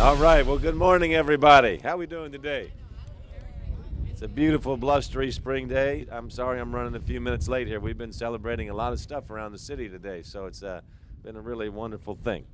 All right, well, good morning, everybody. How we doing today? It's a beautiful, blustery spring day. I'm sorry I'm running a few minutes late here. We've been celebrating a lot of stuff around the city today, so it's been a really wonderful thing.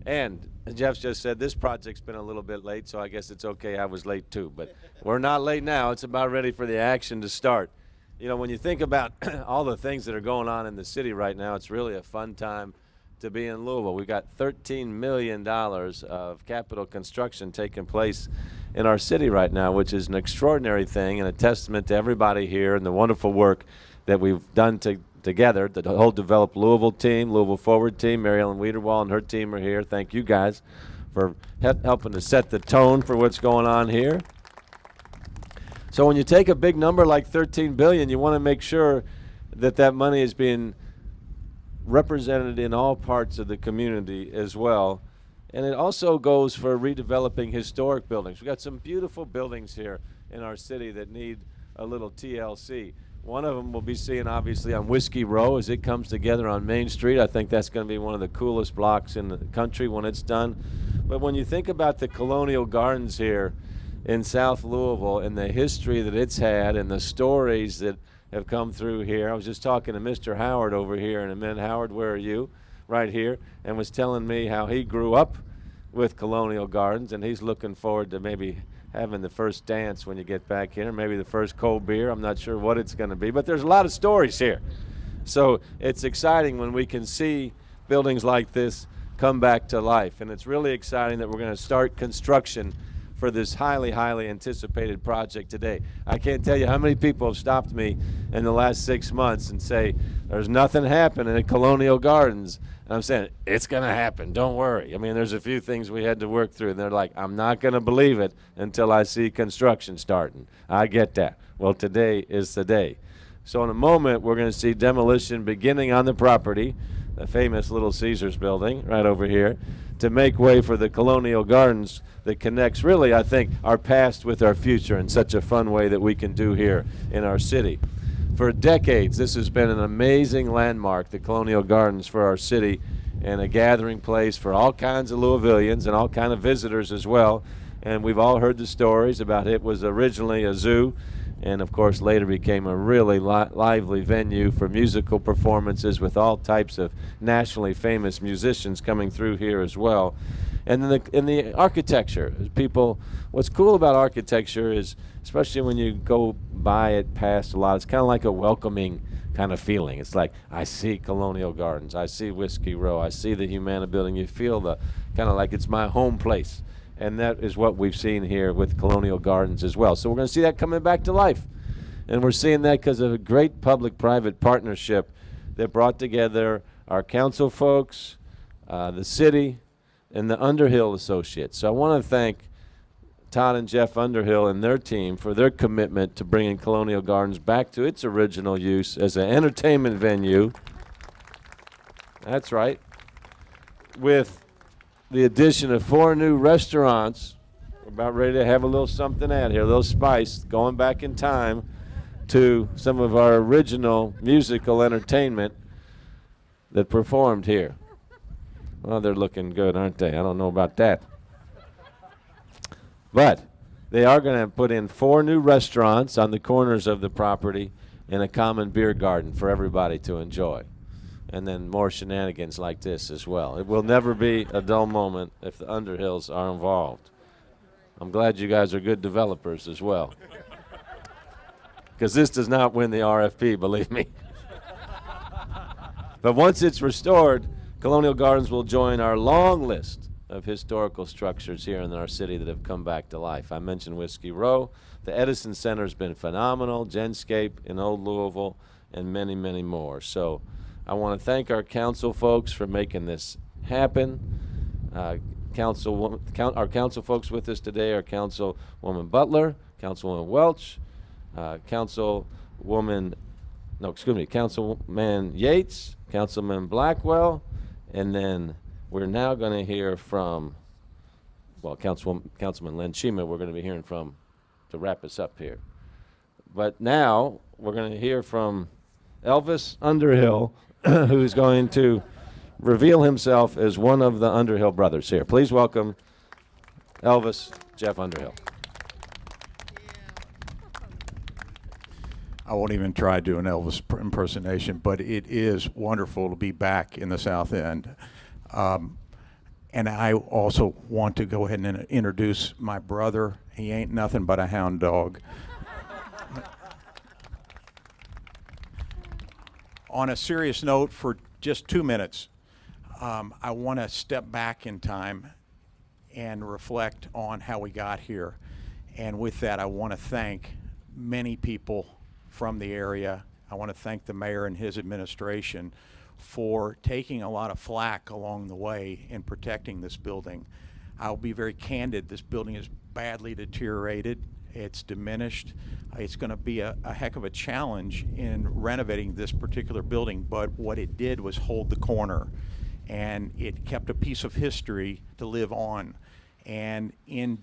And Jeff just said this project's been a little bit late, so I guess it's okay I was late too. But we're not late now. It's about ready for the action to start. You know, when you think about all the things that are going on in the city right now, it's really a fun time to be in Louisville. We've got $13 million of capital construction taking place in our city right now, which is an extraordinary thing and a testament to everybody here and the wonderful work that we've done together. The whole Develop Louisville team, Louisville Forward team, Mary Ellen Wiederwall and her team are here. Thank you guys for helping to set the tone for what's going on here. So when you take a big number like $13 billion, you want to make sure that that money is being represented in all parts of the community as well. And it also goes for redeveloping historic buildings. We've got some beautiful buildings here in our city that need a little TLC. One of them we'll be seeing obviously on Whiskey Row as it comes together on Main Street. I think that's going to be one of the coolest blocks in the country when it's done. But when you think about the Colonial Gardens here in South Louisville and the history that it's had and the stories that have come through here. I was just talking to Mr. Howard over here in a minute. Howard, where are you? Right here. And was telling me how he grew up with Colonial Gardens, and he's looking forward to maybe having the first dance when you get back here, maybe the first cold beer. I'm not sure what it's going to be, but there's a lot of stories here. So it's exciting when we can see buildings like this come back to life, and it's really exciting that we're going to start construction for this highly, highly anticipated project today. I can't tell you how many people have stopped me in the last 6 months and say, there's nothing happening at Colonial Gardens. And I'm saying, it's going to happen, don't worry. I mean, there's a few things we had to work through, and they're like, I'm not going to believe it until I see construction starting. I get that. Well, today is the day. So in a moment, we're going to see demolition beginning on the property, the famous Little Caesars building right over here, to make way for the Colonial Gardens that connects really, I think, our past with our future in such a fun way that we can do here in our city. For decades, this has been an amazing landmark, the Colonial Gardens, for our city, and a gathering place for all kinds of Louisvillians and all kinds of visitors as well. And we've all heard the stories about it was originally a zoo, and of course later became a really lively venue for musical performances with all types of nationally famous musicians coming through here as well. And then in the architecture, what's cool about architecture is, especially when you go by it past a lot, it's kind of like a welcoming kind of feeling. It's like, I see Colonial Gardens, I see Whiskey Row, I see the Humana building. You feel the kind of like it's my home place. And that is what we've seen here with Colonial Gardens as well. So we're going to see that coming back to life. And we're seeing that because of a great public-private partnership that brought together our council folks, the city, and the Underhill Associates. So I want to thank Todd and Jeff Underhill and their team for their commitment to bringing Colonial Gardens back to its original use as an entertainment venue. That's right. With the addition of 4 new restaurants. We're about ready to have a little something out here, a little spice, going back in time to some of our original musical entertainment that performed here. Well, they're looking good, aren't they? I don't know about that. But they are going to put in 4 new restaurants on the corners of the property and a common beer garden for everybody to enjoy. And then more shenanigans like this as well. It will never be a dull moment if the Underhills are involved. I'm glad you guys are good developers as well. Because this does not win the RFP, believe me. But once it's restored, Colonial Gardens will join our long list of historical structures here in our city that have come back to life. I mentioned Whiskey Row. The Edison Center has been phenomenal, Genscape in Old Louisville, and many, many more. So I want to thank our council folks for making this happen. Our council folks with us today are Councilwoman Butler, Councilwoman Welch, Councilman Yates, Councilman Blackwell, and then we're now going to hear from, well, Councilman Len Chima, we're going to be hearing from to wrap us up here. But now we're going to hear from Elvis Underhill, who's going to reveal himself as one of the Underhill brothers here. Please welcome Elvis Jeff Underhill. I won't even try to do an Elvis impersonation, but it is wonderful to be back in the South End. And I also want to go ahead and introduce my brother. He ain't nothing but a hound dog. On a serious note, for just 2 minutes, I want to step back in time and reflect on how we got here. And with that, I want to thank many people from the area. I want to thank the mayor and his administration for taking a lot of flack along the way in protecting this building. I'll be very candid, this building is badly deteriorated. It's diminished. It's going to be a heck of a challenge in renovating this particular building, but what it did was hold the corner, and it kept a piece of history to live on. And in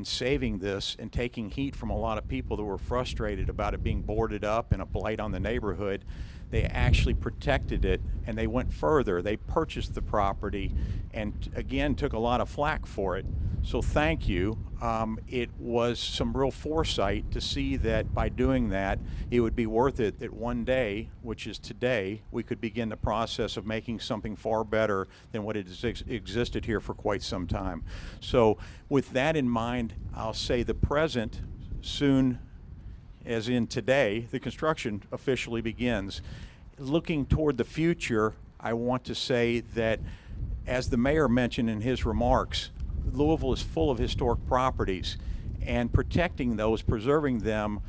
saving this and taking heat from a lot of people that were frustrated about it being boarded up and a blight on the neighborhood, they actually protected it, and they went further. They purchased the property and again took a lot of flack for it. So thank you. It was some real foresight to see that by doing that, it would be worth it, that one day, which is today, we could begin the process of making something far better than what has existed here for quite some time. So with that in mind, I'll say the present soon, as in today, the construction officially begins. Looking toward the future, I want to say that, as the mayor mentioned in his remarks, Louisville is full of historic properties, and protecting those, preserving them,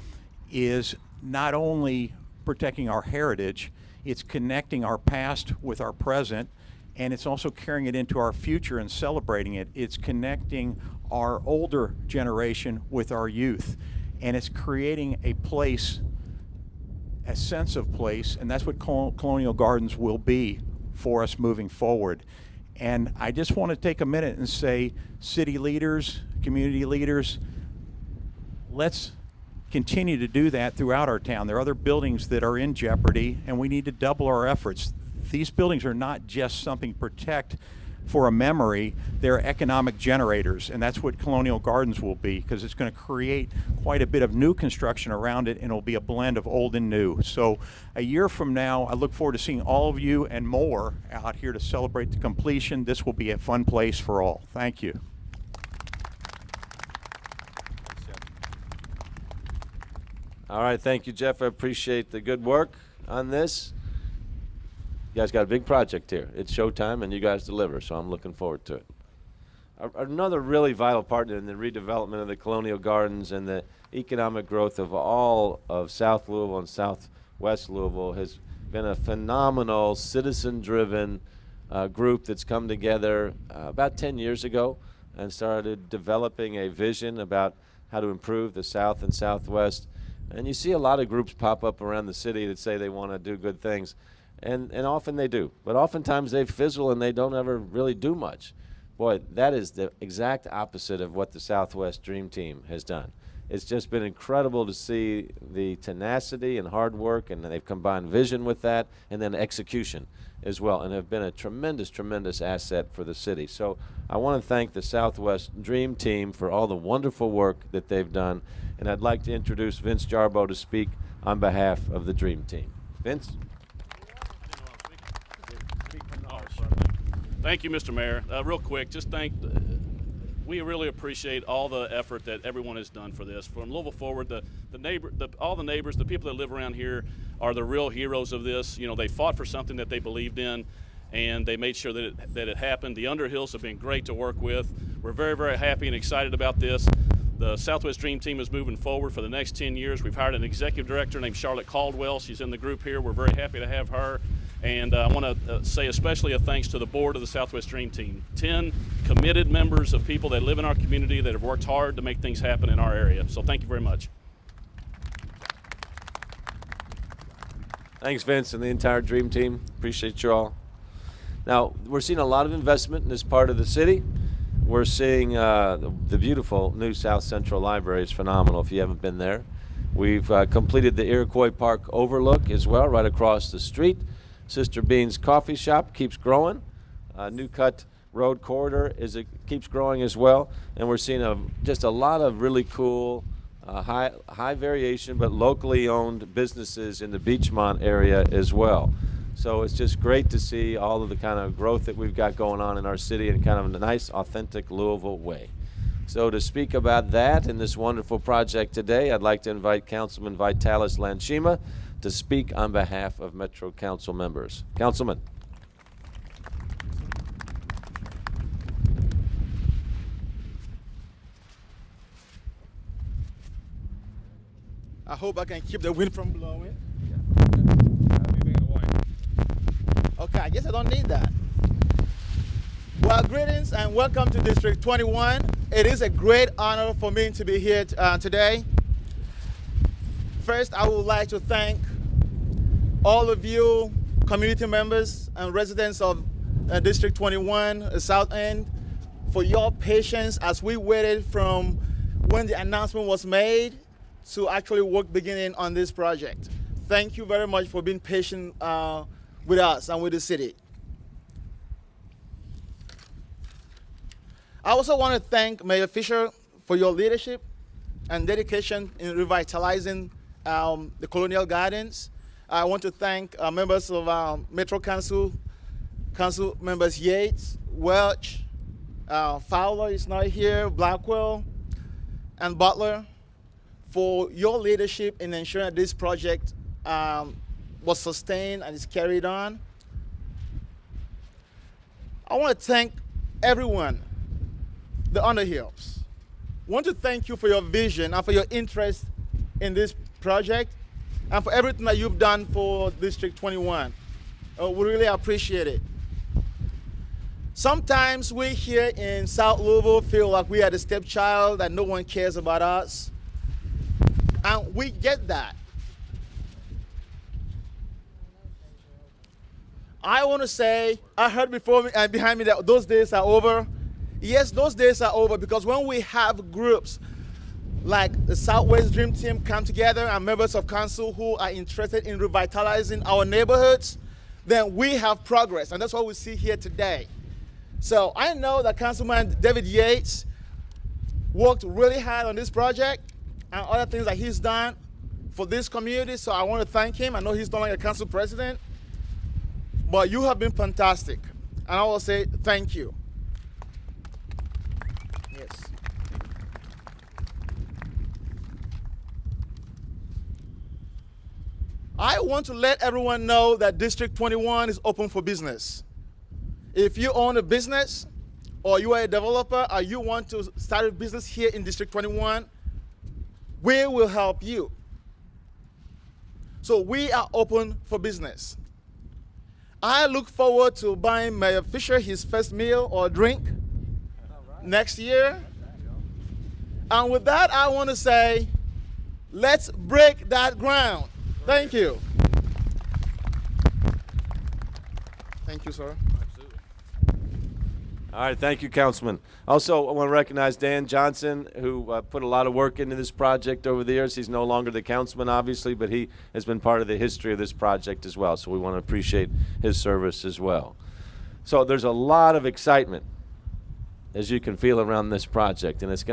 is not only protecting our heritage, it's connecting our past with our present, and it's also carrying it into our future and celebrating it. It's connecting our older generation with our youth, and it's creating a place, a sense of place, and that's what Colonial Gardens will be for us moving forward. And I just want to take a minute and say, city leaders, community leaders, let's continue to do that throughout our town. There are other buildings that are in jeopardy, and we need to double our efforts. These buildings are not just something to protect for a memory, they're economic generators, and that's what Colonial Gardens will be, because it's going to create quite a bit of new construction around it, and it'll be a blend of old and new. So a year from now, I look forward to seeing all of you and more out here to celebrate the completion. This will be a fun place for all. Thank you. All right, thank you, Jeff. I appreciate the good work on this. You guys got a big project here. It's showtime, and you guys deliver, so I'm looking forward to it. Another really vital partner in the redevelopment of the Colonial Gardens and the economic growth of all of South Louisville and Southwest Louisville has been a phenomenal citizen-driven group that's come together about 10 years ago and started developing a vision about how to improve the South and Southwest. And you see a lot of groups pop up around the city that say they want to do good things. And often they do, but oftentimes they fizzle and they don't ever really do much. Boy, that is the exact opposite of what the Southwest Dream Team has done. It's just been incredible to see the tenacity and hard work, and they've combined vision with that, and then execution as well, and have been a tremendous, tremendous asset for the city. So I want to thank the Southwest Dream Team for all the wonderful work that they've done, and I'd like to introduce Vince Jarbo to speak on behalf of the Dream Team. Vince? Thank you, Mr. Mayor. Real quick, we really appreciate all the effort that everyone has done for this. From Louisville forward, all the neighbors, the people that live around here are the real heroes of this. You know, they fought for something that they believed in, and they made sure that it happened. The Underhills have been great to work with. We're very, very happy and excited about this. The Southwest Dream Team is moving forward for the next 10 years. We've hired an executive director named Charlotte Caldwell. She's in the group here. We're very happy to have her. And I want to say especially a thanks to the board of the Southwest Dream Team. 10 committed members of people that live in our community that have worked hard to make things happen in our area. So thank you very much. Thanks, Vince, and the entire Dream Team. Appreciate you all. Now, we're seeing a lot of investment in this part of the city. We're seeing the beautiful new South Central Library is phenomenal if you haven't been there. We've completed the Iroquois Park overlook as well, right across the street. Sister Bean's Coffee Shop keeps growing. New Cut Road Corridor keeps growing as well. And we're seeing just a lot of really cool, high variation, but locally owned businesses in the Beachmont area as well. So it's just great to see all of the kind of growth that we've got going on in our city in kind of a nice, authentic Louisville way. So to speak about that and this wonderful project today, I'd like to invite Councilman Vitalis Lanchima to speak on behalf of Metro Council members. Councilman. I hope I can keep the wind from blowing. Okay, I guess I don't need that. Well, greetings and welcome to District 21. It is a great honor for me to be here today. First, I would like to thank all of you community members and residents of District 21, South End, for your patience as we waited from when the announcement was made to actually work beginning on this project. Thank you very much for being patient with us and with the city. I also want to thank Mayor Fisher for your leadership and dedication in revitalizing the Colonial Gardens. I want to thank members of Metro Council members Yates, Welch, Fowler is not here, Blackwell, and Butler for your leadership in ensuring that this project was sustained and is carried on. I want to thank everyone, the Underhills. I want to thank you for your vision and for your interest in this project and for everything that you've done for District 21. We really appreciate it. Sometimes we here in South Louisville feel like we are the stepchild, that no one cares about us. And we get that. I want to say, I heard before me and behind me that those days are over. Yes, those days are over, because when we have groups like the Southwest Dream Team come together and members of council who are interested in revitalizing our neighborhoods, then we have progress, and that's what we see here today. So I know that Councilman David Yates worked really hard on this project and other things that he's done for this community, so I want to thank him. I know he's no longer a council president, but you have been fantastic, and I will say thank you. Yes. I want to let everyone know that District 21 is open for business. If you own a business, or you are a developer, or you want to start a business here in District 21, we will help you. So we are open for business. I look forward to buying Mayor Fisher his first meal or drink next year. And with that, I want to say, let's break that ground. Thank you. Thank you, sir. All right, thank you, Councilman. Also, I want to recognize Dan Johnson, who put a lot of work into this project over the years. He's no longer the councilman, obviously, but he has been part of the history of this project as well, so we want to appreciate his service as well. So there's a lot of excitement, as you can feel, around this project, and it's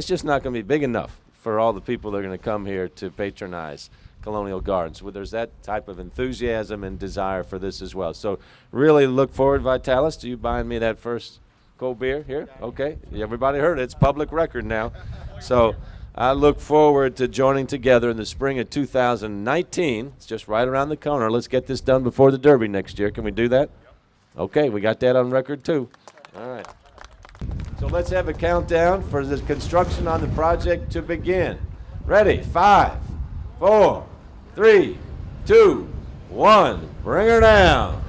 just not going to be big enough for all the people that are going to come here to patronize Colonial Gardens. Well, there's that type of enthusiasm and desire for this as well. So really look forward, Vitalis, to you buying me that first cold beer here. Okay, everybody heard it. It's public record now. So I look forward to joining together in the spring of 2019. It's just right around the corner. Let's get this done before the Derby next year. Can we do that? Okay, we got that on record too. All right. So let's have a countdown for the construction on the project to begin. Ready? 5, 4, 3, 2, 1. Bring her down.